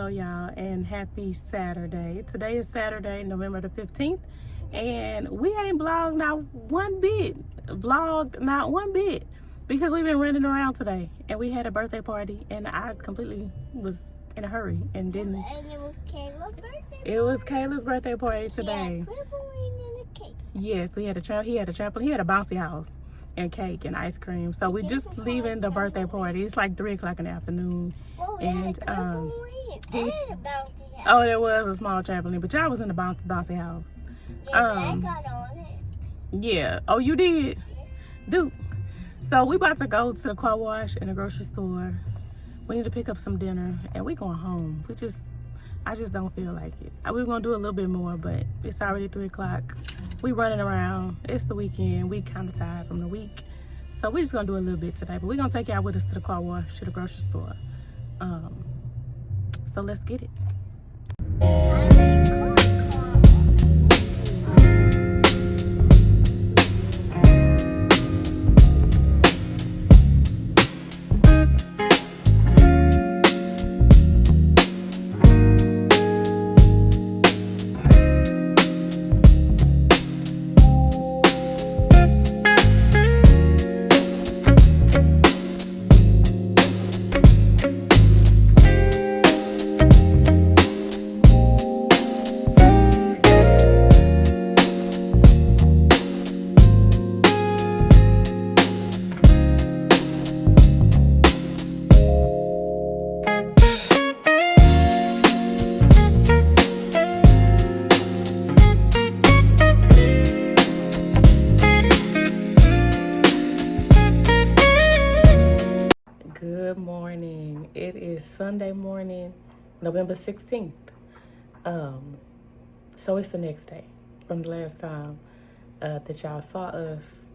y'all, and happy Saturday. Today is Saturday, November the 15th, and we ain't vlogged not one bit. Because we've been running around today, and we had a birthday party, and I completely was in a hurry and didn't. And it was Kayla's birthday. It was Kayla's birthday party today. He had trampoline and a cake. Yes, he had a trampoline. He had a bouncy house and cake and ice cream. So we're just leaving the birthday party. It's like 3 o'clock in the afternoon. Well, we And had a trampoline and a bouncy house. oh, there was a small trampoline, but y'all was in the bouncy house. Yeah, I got on it. Yeah. Oh, you did? Yeah. Dude. So we about to go to the car wash and the grocery store. We need to pick up some dinner, and we going home. I just don't feel like it. We were gonna do a little bit more, but it's already 3 o'clock. We running around. It's the weekend. We kind of tired from the week, so we just gonna do a little bit today. But we gonna take y'all with us to the car wash, to the grocery store. So let's get it. Good morning. It is Sunday morning, November 16th. So it's the next day from the last time that y'all saw us.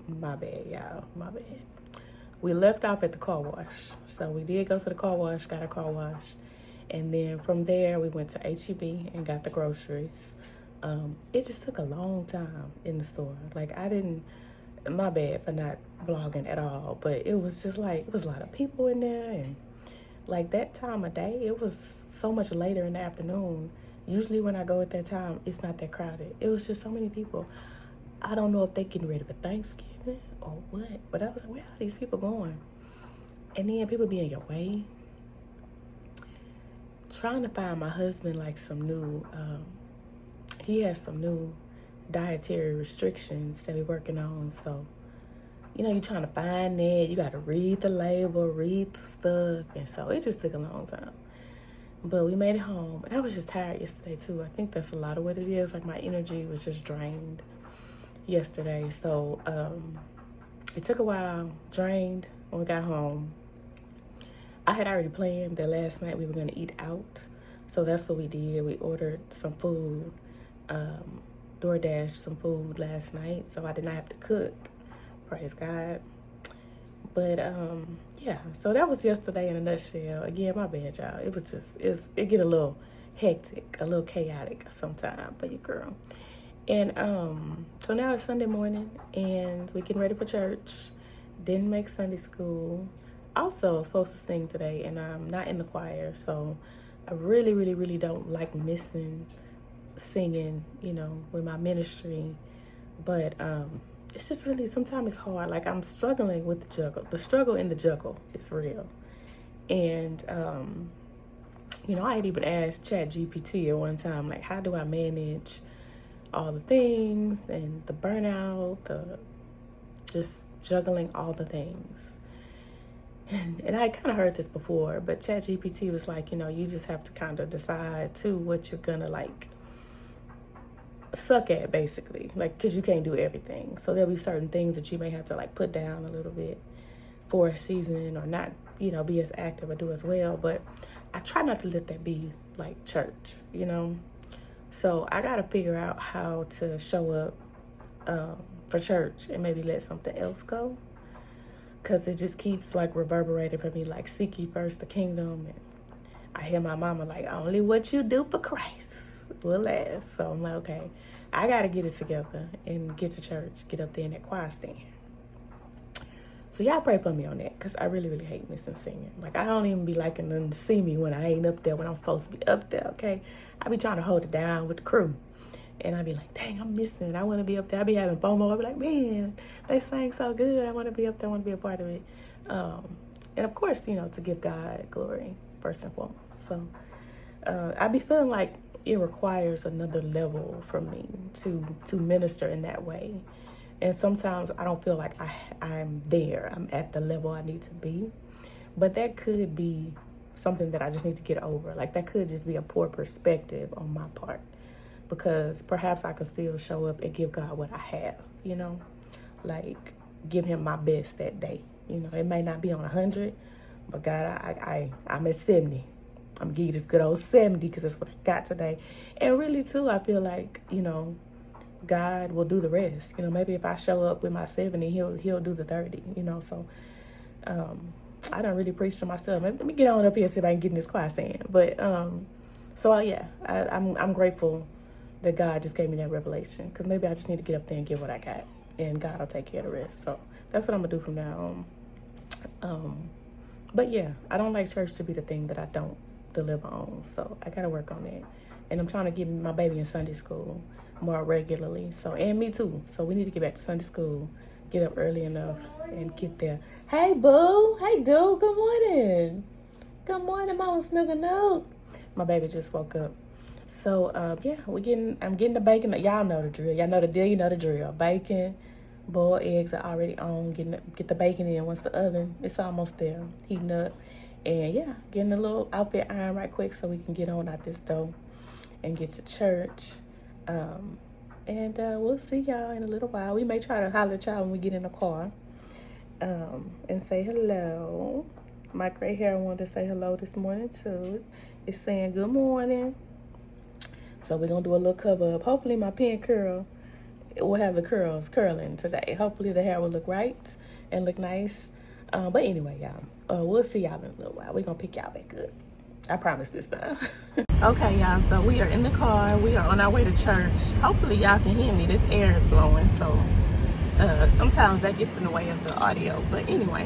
My bad, y'all. My bad. We left off at the car wash. So we did go to the car wash, got a car wash. And then from there, we went to HEB and got the groceries. It just took a long time in the store. My bad for not vlogging at all, but it was just like, it was a lot of people in there, and like that time of day, it was so much later in the afternoon. Usually when I go at that time, it's not that crowded. It was just so many people. I don't know if they getting ready for Thanksgiving or what, but I was like, where are these people going? And then people be in your way. Trying to find my husband like some new, he has some new dietary restrictions that we're working on. So, you're trying to find that. You got to read the label, read the stuff. And so it just took a long time. But we made it home. And I was just tired yesterday, too. I think that's a lot of what it is. Like, my energy was just drained yesterday. So, it took a while, drained when we got home. I had already planned that last night we were going to eat out. So that's what we did. We ordered some food. DoorDash some food last night, so I did not have to cook. Praise God. But yeah, so that was yesterday in a nutshell. Again, my bad, y'all. It was just, it get a little hectic, a little chaotic sometimes for your girl. And so now it's Sunday morning, and we getting ready for church. Didn't make Sunday school. Also supposed to sing today, and I'm not in the choir, so I really, really, really don't like missing singing, with my ministry. But it's just really, sometimes it's hard. Like, I'm struggling with the juggle. The struggle in the juggle is real. And I had even asked ChatGPT at one time, like, how do I manage all the things and the burnout, the just juggling all the things. And I kind of heard this before, but ChatGPT was like, you just have to kind of decide too what you're gonna like suck at, basically, like, because you can't do everything. So there'll be certain things that you may have to like put down a little bit for a season, or not, be as active or do as well. But I try not to let that be like church, So I got to figure out how to show up for church and maybe let something else go, because it just keeps like reverberating for me, like, seek ye first the kingdom. And I hear my mama like, only what you do for Christ will last. So I'm like, okay, I got to get it together and get to church, get up there in that choir stand. So y'all pray for me on that, because I really, really hate missing singing. Like, I don't even be liking them to see me when I ain't up there, when I'm supposed to be up there, okay? I be trying to hold it down with the crew. And I be like, dang, I'm missing it. I want to be up there. I be having FOMO. I be like, man, they sang so good. I want to be up there. I want to be a part of it. And of course, you know, to give God glory first and foremost. So I be feeling like it requires another level for me to minister in that way. And sometimes I don't feel like I'm there. I'm at the level I need to be. But that could be something that I just need to get over. Like, that could just be a poor perspective on my part. Because perhaps I could still show up and give God what I have, you know? Like, give him my best that day. You know, it may not be on 100, but God, I'm at 70. I'm going to give you this good old 70 because that's what I got today. And really, too, I feel like, you know, God will do the rest. You know, maybe if I show up with my 70, he'll do the 30, you know? So, I don't really preach to myself. Let me get on up here and see if I can get in this choir stand. But, so, yeah, I'm grateful that God just gave me that revelation, because maybe I just need to get up there and give what I got, and God will take care of the rest. So that's what I'm gonna do from now on. But yeah, I don't like church to be the thing that I don't deliver on, so I gotta work on that. And I'm trying to get my baby in Sunday school more regularly, so, and me too. So we need to get back to Sunday school, get up early enough and get there. Hey boo, hey dude, good morning. Good morning, Mama Snuggle Note. My baby just woke up. So, yeah, I'm getting the bacon. Y'all know the drill. Y'all know the deal, you know the drill. Bacon, boiled eggs are already on. Get the bacon in once the oven, it's almost there, heating up. And, yeah, getting a little outfit iron right quick so we can get on out this door and get to church. And we'll see y'all in a little while. We may try to holler at y'all when we get in the car and say hello. My gray hair wanted to say hello this morning, too. It's saying good morning. So we're going to do a little cover up. Hopefully my pin curl will have the curls curling today. Hopefully the hair will look right and look nice. But anyway, y'all, we'll see y'all in a little while. We're going to pick y'all back up. I promise this time. Okay, y'all, so we are in the car. We are on our way to church. Hopefully y'all can hear me. This air is blowing, so sometimes that gets in the way of the audio. But anyway,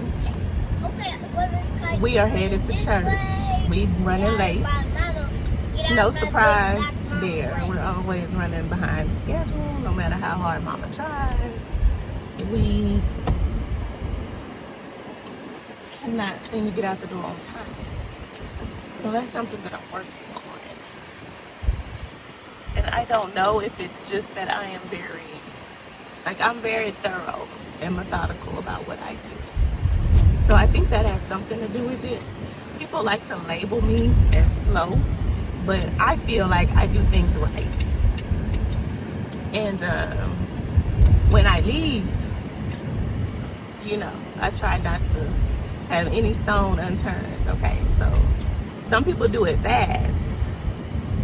we are headed to church. We running late. No surprise there. We're always running behind schedule, no matter how hard Mama tries. We cannot seem to get out the door on time. So that's something that I'm working on. And I don't know if it's just that I am I'm very thorough and methodical about what I do. So I think that has something to do with it. People like to label me as slow, but I feel like I do things right. And when I leave, you know, I try not to have any stone unturned, okay? So some people do it fast,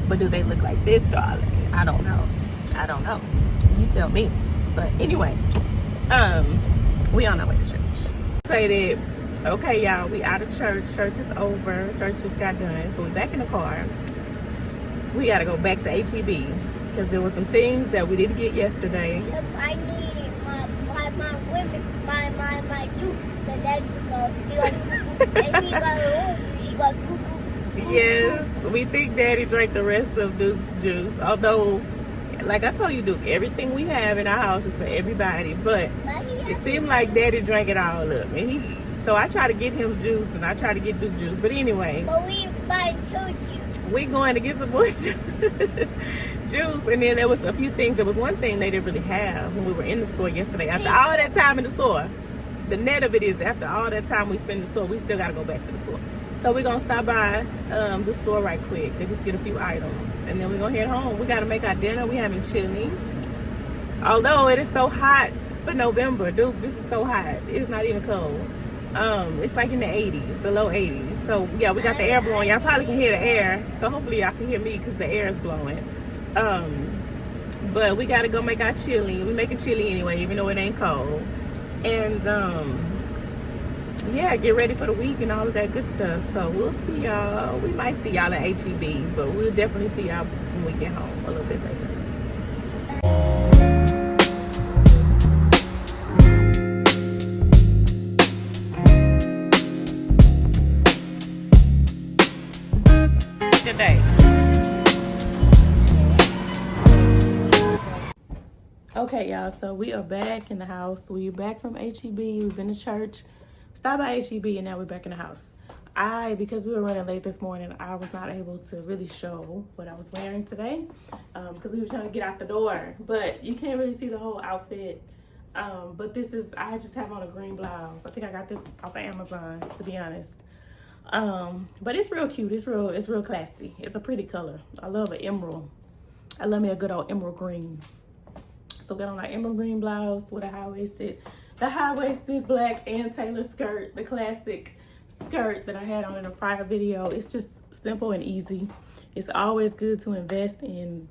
but do they look like this, darling? I don't know. You tell me. But anyway, we on our way to church. Say that, okay, y'all, we out of church. Church is over. Church just got done. So we back in the car. We got to go back to HEB because there were some things that we didn't get yesterday. Yep, I need my juice. The dad he goes, Yes, we think Daddy drank the rest of Duke's juice. Although, like I told you, Duke, everything we have in our house is for everybody. But it seemed like Daddy drank it all up. And so I try to get him juice and I try to get Duke juice. But anyway. But we buying 2 juice. We going to get some more juice. And then there was a few things. There was one thing they didn't really have when we were in the store yesterday. After all that time in the store, the net of it is after all that time we spend in the store, we still got to go back to the store. So we're going to stop by the store right quick and just get a few items. And then we're going to head home. We got to make our dinner. We're having chili. Although it is so hot for November. Dude, this is so hot. It's not even cold. It's like in the 80s, the low 80s. So, yeah, we got the air blowing. Y'all probably can hear the air. So hopefully y'all can hear me because the air is blowing. But we got to go make our chili. We're making chili anyway, even though it ain't cold. And, yeah, get ready for the week and all of that good stuff. So we'll see y'all. We might see y'all at HEB, but we'll definitely see y'all when we get home a little bit later. Okay, y'all, so we are back in the house. We're back from HEB. We've been to church. Stopped by HEB, and now we're back in the house. Because we were running late this morning, I was not able to really show what I was wearing today because we were trying to get out the door. But you can't really see the whole outfit. But I just have on a green blouse. I think I got this off of Amazon, to be honest. But it's real cute. It's real classy. It's a pretty color. I love an emerald. I love me a good old emerald green. So got on our emerald green blouse with the high-waisted black and tailored skirt, the classic skirt that I had on in a prior video. It's just simple and easy. It's always good to invest in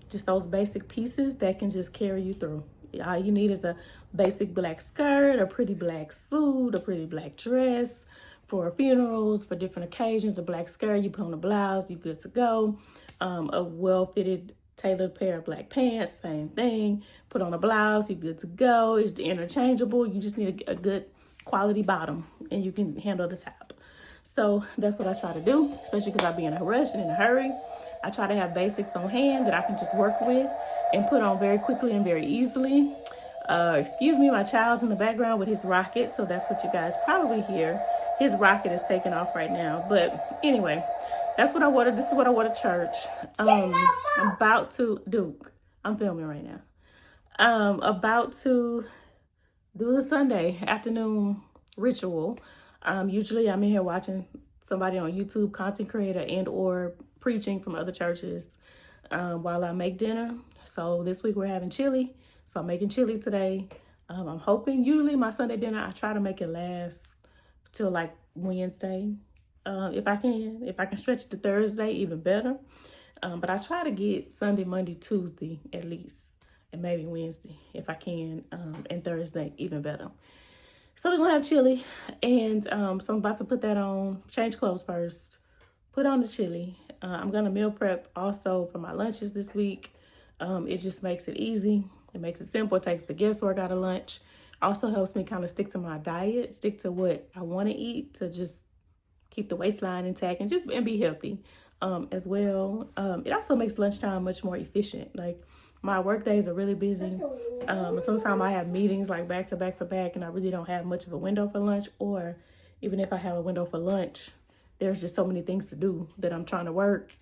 just those basic pieces that can just carry you through. All you need is a basic black skirt, a pretty black suit, a pretty black dress for funerals, for different occasions. A black skirt, you put on a blouse, you're good to go. A well-fitted tailored pair of black pants, same thing. Put on a blouse, you're good to go. It's interchangeable. You just need a good quality bottom and you can handle the top. So that's what I try to do, especially because I be in a rush and in a hurry. I try to have basics on hand that I can just work with and put on very quickly and very easily. Excuse me, my child's in the background with his rocket, so that's what you guys probably hear. His rocket is taking off right now. But anyway, that's what I wore. This is what I wore to church. I'm about to, Duke, I'm filming right now. About to do the Sunday afternoon ritual. Usually I'm in here watching somebody on YouTube, content creator and or preaching from other churches while I make dinner. So this week we're having chili. So I'm making chili today. I'm hoping usually my Sunday dinner, I try to make it last till like Wednesday. If I can stretch it to Thursday, even better. But I try to get Sunday, Monday, Tuesday at least, and maybe Wednesday if I can, and Thursday even better. So we're gonna have chili, and so I'm about to put that on. Change clothes first, put on the chili. I'm gonna meal prep also for my lunches this week. It just makes it easy. It makes it simple. It takes the guesswork out of lunch. Also helps me kind of stick to my diet, stick to what I want to eat to just keep the waistline intact and be healthy as well. It also makes lunchtime much more efficient. Like my work days are really busy. Sometimes I have meetings like back to back to back and I really don't have much of a window for lunch, or even if I have a window for lunch, there's just so many things to do that I'm trying to work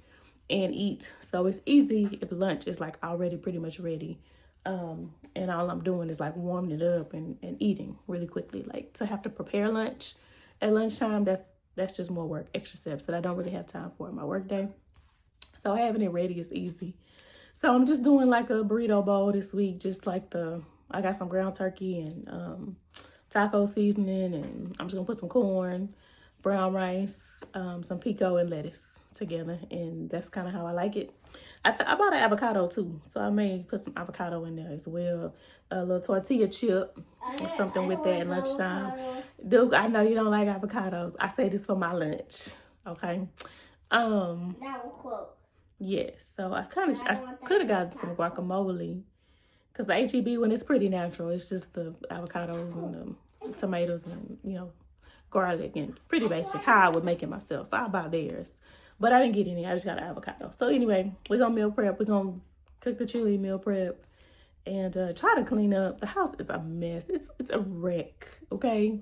and eat. So it's easy if lunch is like already pretty much ready. And all I'm doing is like warming it up and eating really quickly. Like to have to prepare lunch at lunchtime, that's just more work, extra steps that I don't really have time for in my work day. So having it ready is easy. So I'm just doing like a burrito bowl this week, just like I got some ground turkey and taco seasoning, and I'm just gonna put some corn, brown rice, some pico and lettuce together, and that's kind of how I like it. I bought an avocado too, so I may put some avocado in there as well. A little tortilla chip or something with that at lunchtime. Duke, I know you don't like avocados. I say this for my lunch, okay? Yes, so I could have gotten some guacamole because the HEB one is pretty natural. It's just the avocados and the tomatoes and, garlic and pretty basic how I would make it myself. So I'll buy theirs. But I didn't get any. I just got an avocado. So anyway, we're going to meal prep. We're going to cook the chili, meal prep, and try to clean up. The house is a mess. It's a wreck, okay?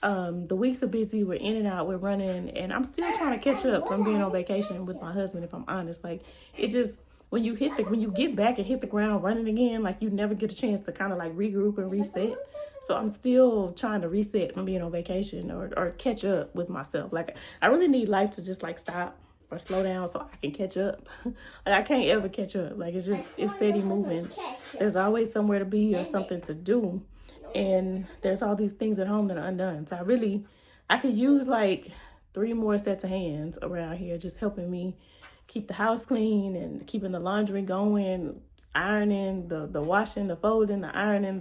The weeks are busy. We're in and out. We're running. And I'm still trying to catch up from being on vacation with my husband, if I'm honest. Like, it just, when you get back and hit the ground running again, like, you never get a chance to kind of, like, regroup and reset. So I'm still trying to reset from being on vacation or catch up with myself. Like, I really need life to just, like, stop or slow down so I can catch up. Like, I can't ever catch up. Like, it's steady moving. There's always somewhere to be or something to do. And there's all these things at home that are undone. So I could use like 3 more sets of hands around here just helping me keep the house clean and keeping the laundry going, ironing, the washing, the folding, the ironing,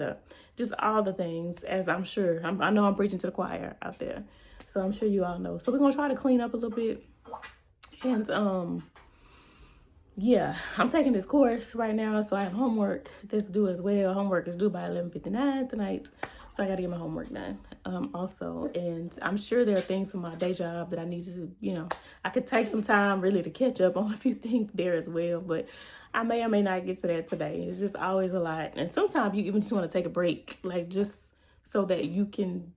just all the things, as I'm sure. I know I'm preaching to the choir out there. So I'm sure you all know. So we're going to try to clean up a little bit. And yeah, I'm taking this course right now, so I have homework that's due as well. Homework is due by 11:59 tonight. So I got to get my homework done also. And I'm sure there are things from my day job that I need to, I could take some time really to catch up on a few things there as well. But I may or may not get to that today. It's just always a lot. And sometimes you even just want to take a break, like just so that you can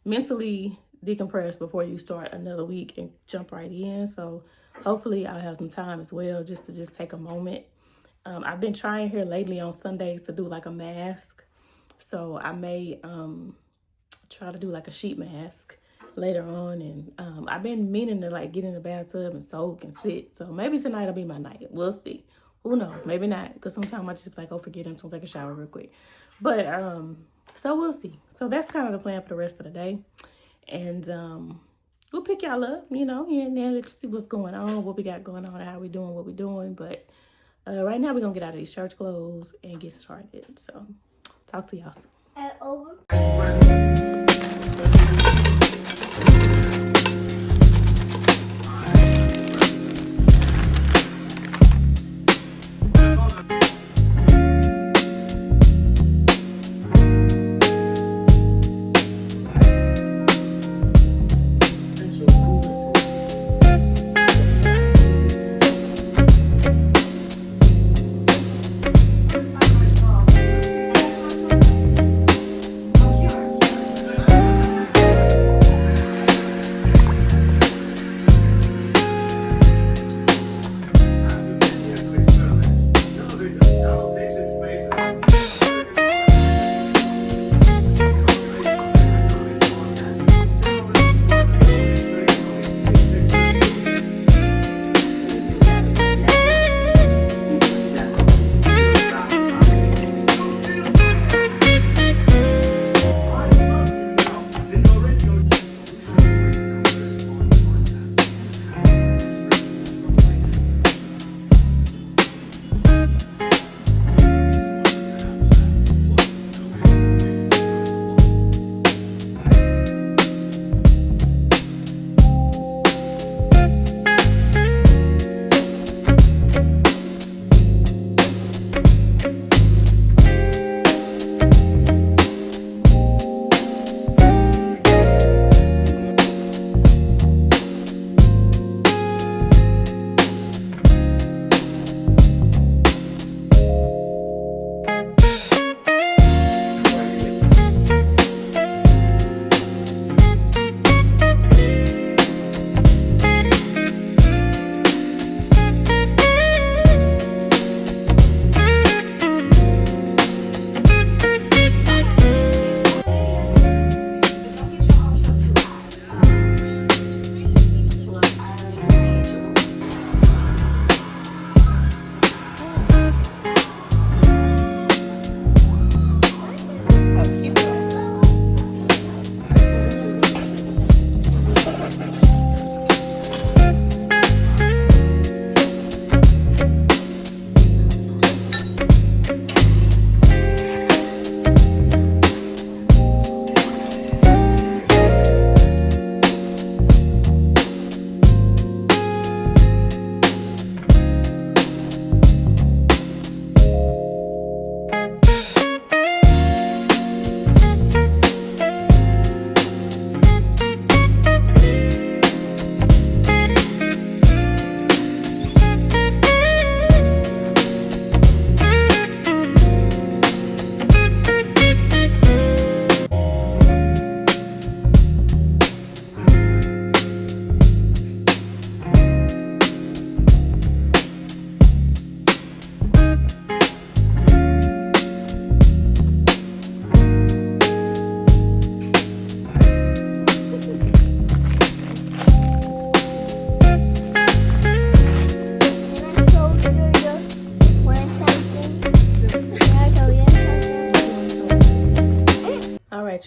mentally decompress before you start another week and jump right in. So hopefully I'll have some time as well just to take a moment. I've been trying here lately on Sundays to do like a mask. So I may try to do like a sheet mask later on. And I've been meaning to like get in the bathtub and soak and sit. So maybe tonight will be my night. We'll see. Who knows? Maybe not. Because sometimes I just like, oh, forget it. I'm just going to take a shower real quick. But so we'll see. So that's kind of the plan for the rest of the day. And we'll pick y'all up, and then let's see what's going on, what we got going on, how we doing, what we doing. But right now we're going to get out of these church clothes and get started. So talk to y'all soon. Over.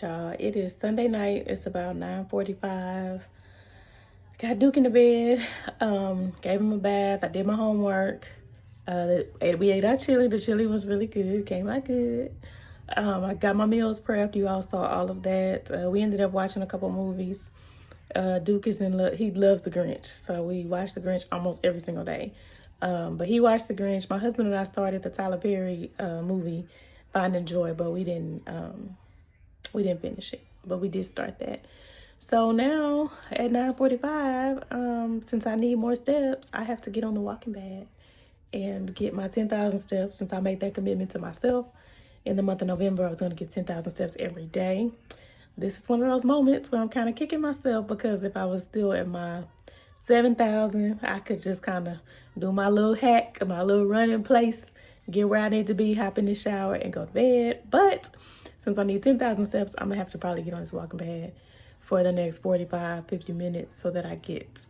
Y'all, it is Sunday night. It's about 9:45. Got Duke in the bed. Gave him a bath. I did my homework. We ate our chili. The chili was really good. Came out good. I got my meals prepped. You all saw all of that. We ended up watching a couple movies. Duke is in love. He loves The Grinch. So we watch The Grinch almost every single day. But he watched The Grinch. My husband and I started the Tyler Perry movie, Finding Joy, but we didn't We didn't finish it, but we did start that. So now at 9:45, since I need more steps, I have to get on the walking pad and get my 10,000 steps. Since I made that commitment to myself in the month of November, I was going to get 10,000 steps every day. This is one of those moments where I'm kind of kicking myself, because if I was still at my 7,000, I could just kind of do my little hack, my little run in place, get where I need to be, hop in the shower, and go to bed. But since I need 10,000 steps, I'm going to have to probably get on this walking pad for the next 45, 50 minutes so that I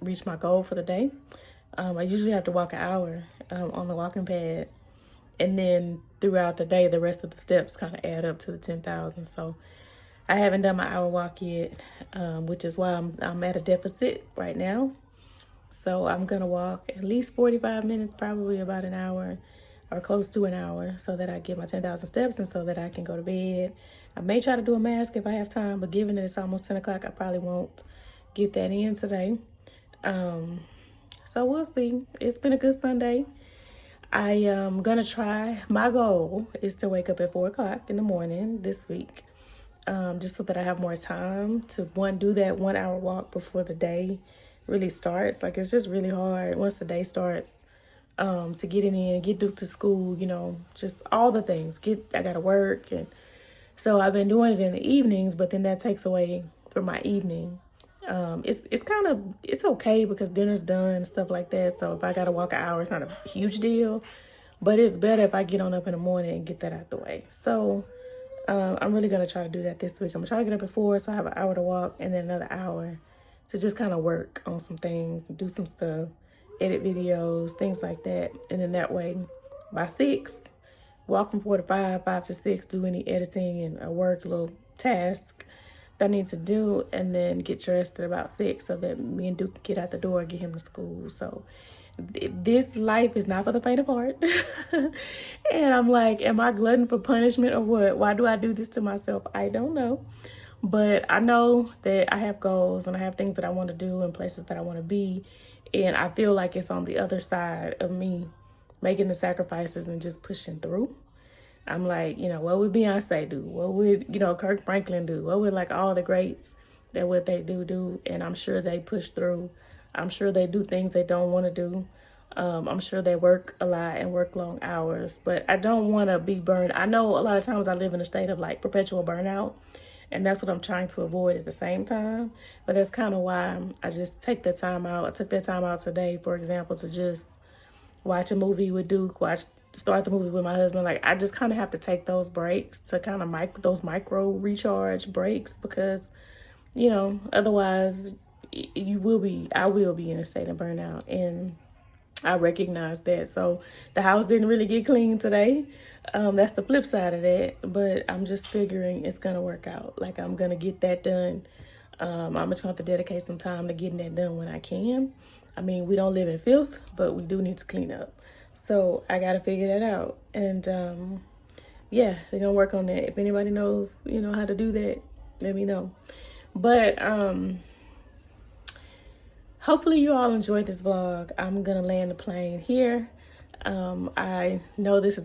reach my goal for the day. I usually have to walk an hour on the walking pad. And then throughout the day, the rest of the steps kind of add up to the 10,000. So I haven't done my hour walk yet, which is why I'm at a deficit right now. So I'm going to walk at least 45 minutes, probably about an hour or close to an hour, so that I get my 10,000 steps and so that I can go to bed. I may try to do a mask if I have time, but given that it's almost 10 o'clock, I probably won't get that in today. So we'll see. It's been a good Sunday. I am going to try. My goal is to wake up at 4 o'clock in the morning this week, just so that I have more time to, do that 1 hour walk before the day really starts. Like, it's just really hard once the day starts to get it in, get Duke to school, just all the things. I got to work. And so I've been doing it in the evenings, but then that takes away from my evening. It's okay because dinner's done and stuff like that. So if I got to walk an hour, it's not a huge deal, but it's better if I get on up in the morning and get that out the way. So I'm really going to try to do that this week. I'm going to try to get up at 4, so I have an hour to walk and then another hour to just kind of work on some things, do some stuff, edit videos, things like that. And then that way, by 6, walk from 4 to 5, 5 to 6, do any editing and work, little task that I need to do, and then get dressed at about 6 so that me and Duke can get out the door and get him to school. So this life is not for the faint of heart. And I'm like, am I glutton for punishment or what? Why do I do this to myself? I don't know. But I know that I have goals and I have things that I want to do and places that I want to be. And I feel like it's on the other side of me making the sacrifices and just pushing through. I'm like, what would Beyonce do? What would, Kirk Franklin do? What would, like, all the greats, that what they do? And I'm sure they push through. I'm sure they do things they don't want to do. I'm sure they work a lot and work long hours. But I don't want to be burned. I know a lot of times I live in a state of, like, perpetual burnout. And that's what I'm trying to avoid at the same time. But that's kind of why I just take the time out. I took that time out today, for example, to just watch a movie with Duke, start the movie with my husband. Like, I just kind of have to take those breaks to kind of those micro recharge breaks, because, otherwise I will be in a state of burnout. And I recognize that. So the house didn't really get clean today. That's the flip side of that. But I'm just figuring it's going to work out. Like, I'm going to get that done. I'm just going to have to dedicate some time to getting that done when I can. I mean, we don't live in filth, but we do need to clean up. So I got to figure that out. And yeah, they're going to work on that. If anybody knows, how to do that, let me know. But hopefully you all enjoyed this vlog. I'm going to land the plane here. I know this is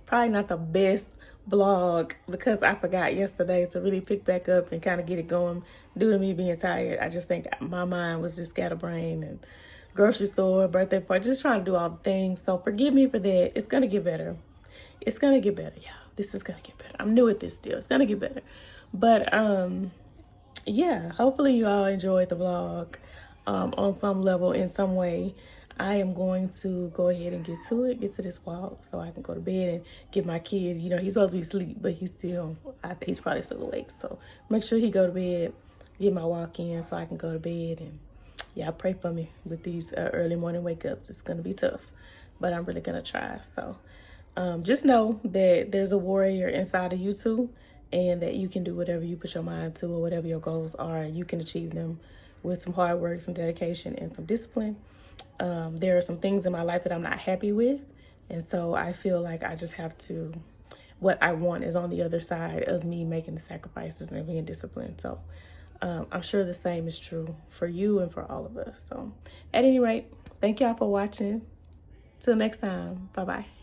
probably not the best vlog, because I forgot yesterday to really pick back up and kind of get it going due to me being tired. I just think my mind was just scatterbrained, and grocery store, birthday party, just trying to do all the things. So forgive me for that. It's going to get better. It's going to get better. Yeah, this is going to get better. I'm new at this still. It's going to get better. But yeah, hopefully you all enjoyed the vlog on some level, in some way. I am going to go ahead and get to this walk so I can go to bed and get my kid. He's supposed to be asleep, but he's probably still awake. So make sure he go to bed, get my walk in so I can go to bed. And yeah, pray for me with these early morning wake ups. It's going to be tough, but I'm really going to try. So just know that there's a warrior inside of you too, and that you can do whatever you put your mind to, or whatever your goals are. You can achieve them with some hard work, some dedication, and some discipline. There are some things in my life that I'm not happy with. And so I feel like I just have to, what I want is on the other side of me making the sacrifices and being disciplined. So I'm sure the same is true for you and for all of us. So at any rate, thank y'all for watching. Till next time. Bye-bye.